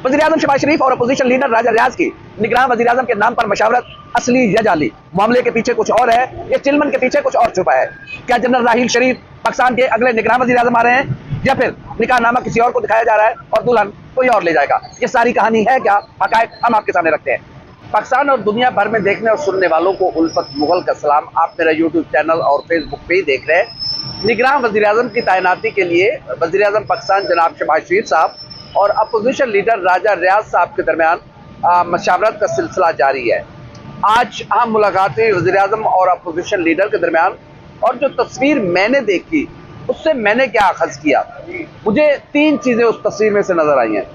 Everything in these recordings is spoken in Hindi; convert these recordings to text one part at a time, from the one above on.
वज़ीर-ए-आज़म शहबाज शरीफ और अपोजिशन लीडर राजा रियाज की निगरान वज़ीर-ए-आज़म के नाम पर मशावरत असली या जाली? मामले के पीछे कुछ और है या चिलमन के पीछे कुछ और छुपा है? क्या जनरल राहील शरीफ पाकिस्तान के अगले निगरान वज़ीर-ए-आज़म आ रहे हैं या फिर निकाहनामा किसी और को दिखाया जा रहा है और दुल्हन कोई और ले जाएगा? ये सारी कहानी है क्या? हक़ाइक़ हम आपके सामने रखते हैं। पाकिस्तान और दुनिया भर में देखने और सुनने वालों को उल्फत मुगल का सलाम। आप मेरा यूट्यूब चैनल और फेसबुक पे ही देख रहे हैं। निगरान वज़ीर-ए-आज़म की तैनाती के लिए वज़ीर-ए-आज़म पाकिस्तान जनाब शहबाज शरीफ साहब और अपोजिशन लीडर राजा रियाज साहब के दरमियान मशावरत का सिलसिला जारी है। आज अहम मुलाकात हुई वज़ीर-ए-आज़म और अपोजिशन लीडर के दरमियान, और जो तस्वीर मैंने देखी उससे मैंने क्या अखज़ किया, मुझे 3 चीज़ें उस तस्वीर में से नज़र आई हैं।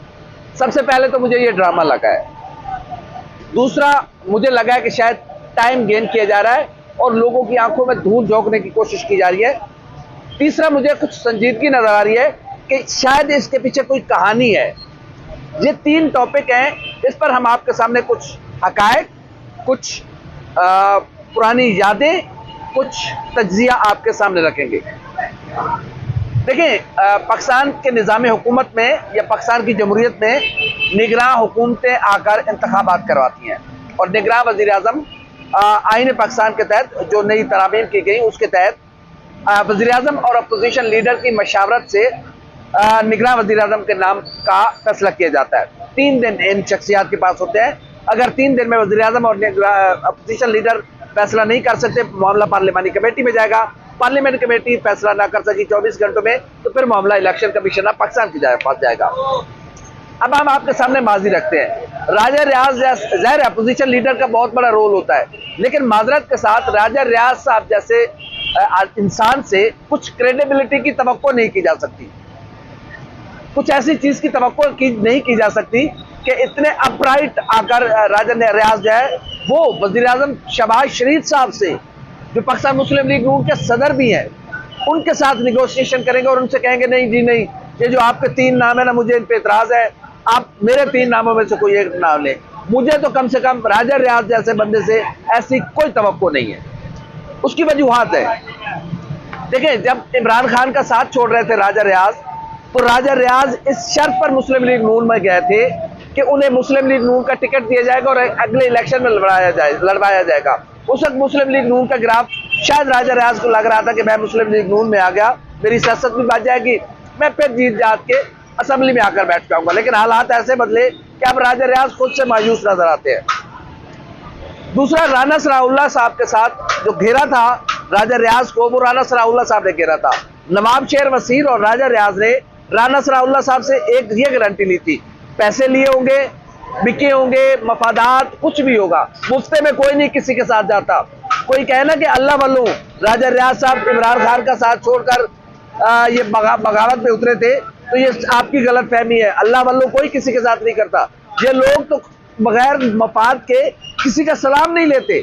सबसे पहले तो मुझे ये ड्रामा लगा है। दूसरा, मुझे लगा है कि शायद टाइम गेन किया जा रहा है और लोगों की आंखों में धूल झोंकने की कोशिश की जा रही है। तीसरा, मुझे कुछ संजीदगी नज़र आ रही है कि शायद इसके पीछे कोई कहानी है। ये 3 टॉपिक हैं, इस पर हम आपके सामने कुछ हक़ाइक़, कुछ पुरानी यादें, कुछ तज्ज़िया आपके सामने रखेंगे। देखें, पाकिस्तान के निज़ाम हुकूमत में या पाकिस्तान की जमहूरियत में निगरान हुकूमतें आकर इंतखाबात करवाती हैं और निगरान वज़ीर-ए-आज़म आईन पाकिस्तान के तहत जो नई तरामीम की गई उसके तहत वज़ीर-ए-आज़म और अपोजिशन लीडर की मशावरत से निगरान वज़ीर-ए-आज़म के नाम का फैसला किया जाता है। 3 दिन इन शख्सियात के पास होते हैं। अगर 3 दिन में वज़ीर-ए-आज़म और अपोजिशन लीडर फैसला नहीं कर सकते, मामला पार्लिमानी कमेटी में जाएगा। पार्लियामेंट कमेटी फैसला ना कर सकी 24 घंटों में, तो फिर मामला इलेक्शन कमीशन ऑफ पाकिस्तान की पास जाएगा। अब हम आपके सामने माजी रखते हैं। राजा रियाज ज़ाहिर अपोजिशन लीडर का बहुत बड़ा रोल होता है, लेकिन माजरत के साथ राजा रियाज साहब जैसे इंसान से कुछ क्रेडिबिलिटी की तवक्को नहीं की जा सकती, कुछ ऐसी चीज़ की तवक्को नहीं की जा सकती कि इतने अपराइट आकर राजा रियाज जो है वो वज़ीर-ए-आज़म शहबाज शरीफ साहब से, जो पाकिस्तान मुस्लिम लीग नून के सदर भी हैं, उनके साथ निगोशिएशन करेंगे और उनसे कहेंगे नहीं जी नहीं, ये जो आपके 3 नाम है ना, मुझे इन पे एतराज़ है, आप मेरे 3 नामों में से कोई एक नाम लें। मुझे तो कम से कम राजा रियाज जैसे बंदे से ऐसी कोई तवक्को नहीं है। उसकी वजूहात है। देखिए, जब इमरान खान का साथ छोड़ रहे थे राजा रियाज, तो राजा रियाज इस शर्त पर मुस्लिम लीग नून में गए थे कि उन्हें मुस्लिम लीग नून का टिकट दिया जाएगा और अगले इलेक्शन में लड़वाया जाएगा। उस वक्त मुस्लिम लीग नून का ग्राफ, शायद राजा रियाज को लग रहा था कि मैं मुस्लिम लीग नून में आ गया, मेरी सियासत भी बच जाएगी, मैं फिर जीत जात के असम्बली में आकर बैठ जाऊंगा। लेकिन हालात ऐसे बदले कि अब राजा रियाज खुद से मायूस नजर आते हैं। दूसरा, राना सनाउल्लाह साहब के साथ जो घेरा था राजा रियाज को, वो राना सनाउल्लाह साहब ने घेरा था। नवाब शेर वसीर और राजा रियाज ने राना सनाउल्लाह साहब से एक ये गारंटी ली थी, पैसे लिए होंगे, बिके होंगे, मफादात कुछ भी होगा, मुफ्ते में कोई नहीं किसी के साथ जाता। कोई कहना कि अल्लाह वालों राजा रियाज साहब इमरान खान का साथ छोड़कर ये बगावत में उतरे थे, तो ये आपकी गलत फहमी है। अल्लाह वालों कोई किसी के साथ नहीं करता। ये लोग तो बगैर मफाद के किसी का सलाम नहीं लेते।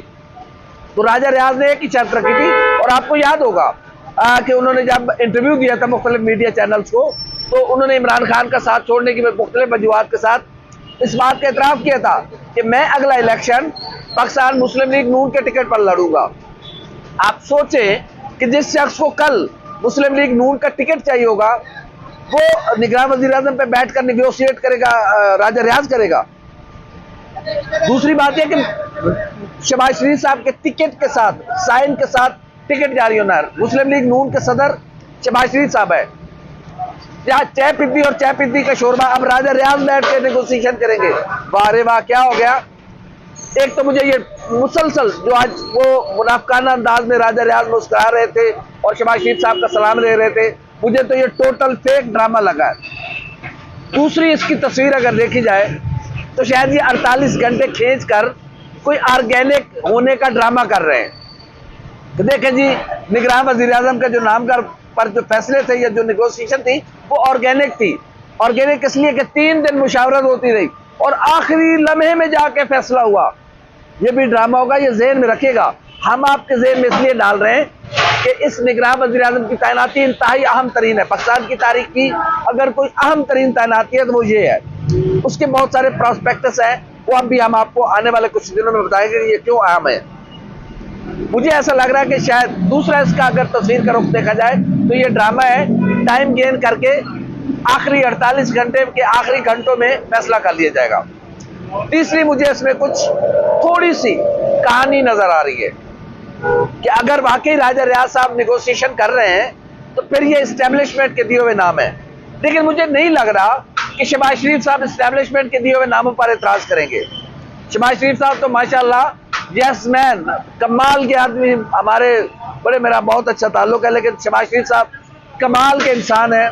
तो राजा रियाज ने एक ही शर्त रखी थी, और आपको याद होगा कि उन्होंने जब इंटरव्यू दिया था मुख्तलिफ मीडिया चैनल्स को, तो उन्होंने इमरान खान का साथ छोड़ने की मुख्तलिफ वजूहात के साथ इस बात का एतराफ़ किया था कि मैं अगला इलेक्शन पाकिस्तान मुस्लिम लीग नून के टिकट पर लड़ूंगा। आप सोचें कि जिस शख्स को कल मुस्लिम लीग नून का टिकट चाहिए होगा, वो निगरान वज़ीर-ए-आज़म पे बैठकर निगोशिएट करेगा, राजा रियाज करेगा। दूसरी बात यह कि शहबाज शरीफ साहब के टिकट के साथ, साइन के साथ टिकट जारी होना है। मुस्लिम लीग नून के सदर शहबाज शरीफ साहब है। जहाँ चाय पिद्दी और चाय पिद्दी का शोरबा, अब राजा रियाज बैठ के नेगोशिएशन करेंगे। वाह रे वाह, क्या हो गया। एक तो मुझे ये मुसलसल जो आज वो मुनाफिकाना अंदाज में राजा रियाज मुस्कुरा रहे थे और शहबाज शरीफ साहब का सलाम ले रहे थे, मुझे तो ये टोटल फेक ड्रामा लगा है। दूसरी इसकी तस्वीर अगर देखी जाए तो शायद ये 48 घंटे खींच कर कोई ऑर्गेनिक होने का ड्रामा कर रहे हैं। तो देखें जी, निगरान वज़ीर-ए-आज़म का जो नाम पर जो फैसले थे या जो निगोशिएशन थी, वो ऑर्गेनिक थी। ऑर्गेनिक इसलिए कि 3 दिन मुशावरत होती रही और आखिरी लम्हे में जाके फैसला हुआ। ये भी ड्रामा होगा, ये ज़हन में रखिएगा। हम आपके ज़हन में इसलिए डाल रहे हैं कि इस निगरान वज़ीर-ए-आज़म की तैनाती इंतहाई अहम तरीन है। पाकिस्तान की तारीख की अगर कोई अहम तरीन तैनाती है तो वो ये है। उसके बहुत सारे प्रॉस्पेक्टस हैं, वो अब भी हम आपको आने वाले कुछ दिनों में बताएंगे कि ये क्यों अहम है। मुझे ऐसा लग रहा है कि शायद दूसरा इसका अगर तस्वीर का रुख देखा जाए तो ये ड्रामा है, टाइम गेन करके आखिरी 48 घंटे के आखिरी घंटों में फैसला कर लिया जाएगा। तीसरी, मुझे इसमें कुछ थोड़ी सी कहानी नजर आ रही है कि अगर वाकई राजा रियाज साहब निगोशिएशन कर रहे हैं तो फिर ये एस्टेब्लिशमेंट के दिए हुए नाम है। लेकिन मुझे नहीं लग रहा कि शहबाज शरीफ साहब एस्टेब्लिशमेंट के दिए हुए नामों पर एतराज करेंगे। शहबाज शरीफ साहब तो माशाल्लाह यस मैन, कमाल के आदमी, हमारे बड़े मेरा बहुत अच्छा ताल्लुक है, लेकिन शहबाज शरीफ साहब कमाल के इंसान है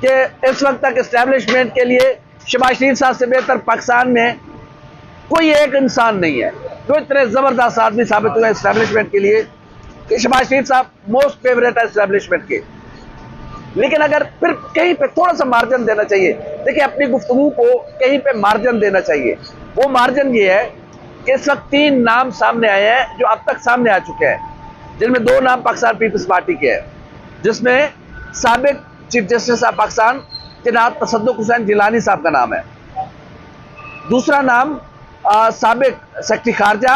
कि इस वक्त तक एस्टेब्लिशमेंट के लिए शहबाज शरीफ साहब से बेहतर पाकिस्तान में कोई एक इंसान नहीं है जो इतने जबरदस्त आदमी साबित हुए एस्टेब्लिशमेंट के लिए कि शहबाज शरीफ साहब मोस्ट फेवरेट है एस्टेब्लिशमेंट के। लेकिन अगर फिर कहीं पे थोड़ा सा मार्जिन देना चाहिए, देखिए अपनी गुफ्तगू को कहीं पे मार्जिन देना चाहिए। वो मार्जिन ये है कि इस वक्त 3 नाम सामने आए हैं जो अब तक सामने आ चुके हैं, जिनमें 2 नाम पाकिस्तान पीपल्स पार्टी के हैं, जिसमें साबिक चीफ जस्टिस ऑफ पाकिस्तान जनाब तसद्दुक हुसैन जिलानी साहब का नाम है। दूसरा नाम साबिक सेक्रेटरी खारजा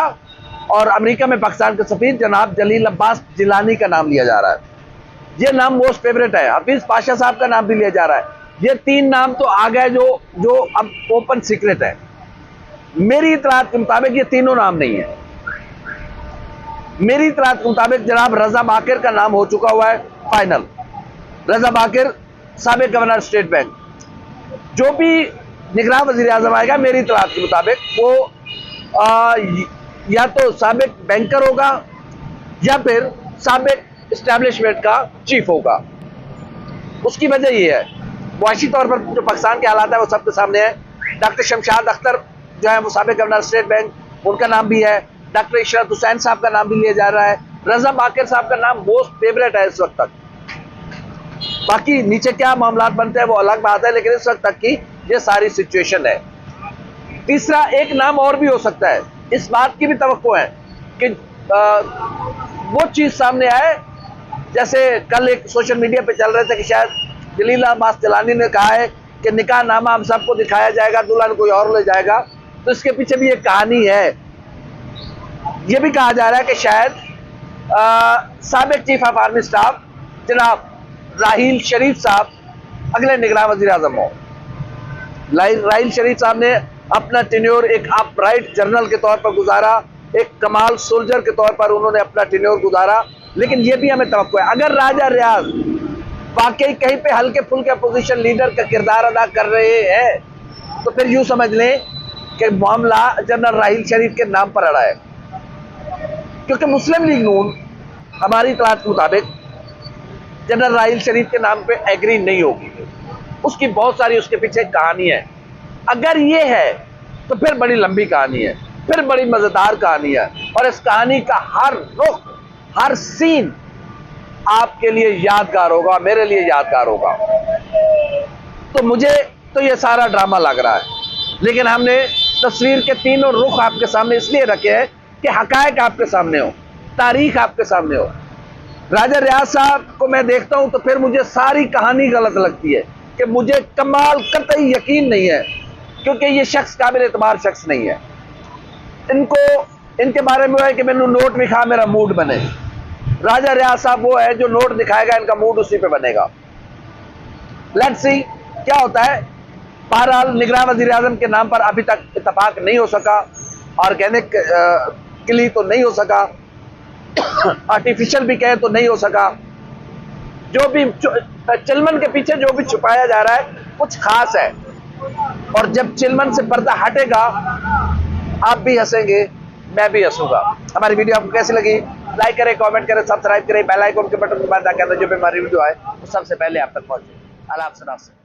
और अमेरिका में पाकिस्तान के सफीर जनाब जलील अब्बास जिलानी का नाम लिया जा रहा है। ये नाम मोस्ट फेवरेट है। हफीज पाशा साहब का नाम भी लिया जा रहा है। ये 3 नाम तो आ गए जो अब ओपन सीक्रेट है। मेरी इतलात के मुताबिक ये तीनों नाम नहीं है। मेरी इतलात के मुताबिक जनाब रजा बाकिर का नाम हो चुका हुआ है फाइनल। रजा बाकिर साबिक गवर्नर स्टेट बैंक, जो भी निगरान वजीर आजम आएगा मेरी इतलात के मुताबिक वो या तो साबिक बैंकर होगा या फिर साबिक एस्टेब्लिशमेंट का चीफ होगा। उसकी वजह ये है, मुआशी तौर पर जो पाकिस्तान के हालात है वो सबके सामने है। डॉक्टर शमशाद अख्तर जो है वो साबिक गवर्नर स्टेट बैंक, उनका नाम भी है। डॉक्टर इशरत हुसैन साहब का नाम भी लिया जा रहा है। रजा बाकिर साहब का नाम मोस्ट फेवरेट है इस वक्त तक। बाकी नीचे क्या मामला बनते हैं वो अलग बात है, लेकिन इस वक्त तक की ये सारी सिचुएशन है। तीसरा एक नाम और भी हो सकता है, इस बात की भी तवक्को है कि वो चीज सामने आए, जैसे कल एक सोशल मीडिया पे चल रहे थे कि शायद जलील अब्बास जिलानी ने कहा है कि निकाह नामा हम सबको दिखाया जाएगा, दुल्हन कोई और ले जाएगा। तो इसके पीछे भी एक कहानी है। यह भी कहा जा रहा है कि शायद साबिक चीफ ऑफ आर्मी स्टाफ जनाब राहील शरीफ साहब अगले निगरान वजीर आजम हो। राहील शरीफ साहब ने अपना टेन्योर एक अपराइट जनरल के तौर पर गुजारा, एक कमाल सोल्जर के तौर पर उन्होंने अपना टेन्योर गुजारा। लेकिन यह भी हमें तवक्को है, अगर राजा रियाज वाकई कहीं पे हल्के फुल्के अपोजिशन लीडर का किरदार अदा कर रहे हैं तो फिर यूं समझ लें कि मामला जनरल राहील शरीफ के नाम पर अड़ा है, क्योंकि मुस्लिम लीग नून हमारी इतलात के मुताबिक जनरल राहील शरीफ के नाम पे एग्री नहीं होगी। उसकी बहुत सारी उसके पीछे कहानी है। अगर ये है तो फिर बड़ी लंबी कहानी है, फिर बड़ी मजेदार कहानी है, और इस कहानी का हर रुख, हर सीन आपके लिए यादगार होगा, मेरे लिए यादगार होगा। तो मुझे तो ये सारा ड्रामा लग रहा है, लेकिन हमने तस्वीर के तीनों रुख आपके सामने इसलिए रखे हैं कि हकायक आपके सामने हो, तारीख आपके सामने हो। राजा रियाज साहब को मैं देखता हूं तो फिर मुझे सारी कहानी गलत लगती है कि मुझे कमाल कतई यकीन नहीं है, क्योंकि ये शख्स काबिल एतबार शख्स नहीं है। इनके बारे में है कि मैंने नोट दिखा मेरा मूड बने। राजा रियाज साहब वो है जो नोट दिखाएगा, इनका मूड उसी पे बनेगा। लेट्स सी क्या होता है। बहरहाल निगरान वजीर आजम के नाम पर अभी तक इत्तफाक नहीं हो सका, ऑर्गेनिक क्ली तो नहीं हो सका, आर्टिफिशियल भी कहे तो नहीं हो सका। जो भी चिलमन के पीछे जो भी छुपाया जा रहा है कुछ खास है, और जब चिलमन से पर्दा हटेगा आप भी हंसेंगे, मैं भी हंसूंगा। हमारी वीडियो आपको कैसी लगी? लाइक करें, कमेंट करें, सब्सक्राइब करें, बेल आइकन के बटन दबा ताकि जो भी हमारी वीडियो आए वो सबसे पहले आप तक पहुंचे। अल्लाह हाफ़िज़।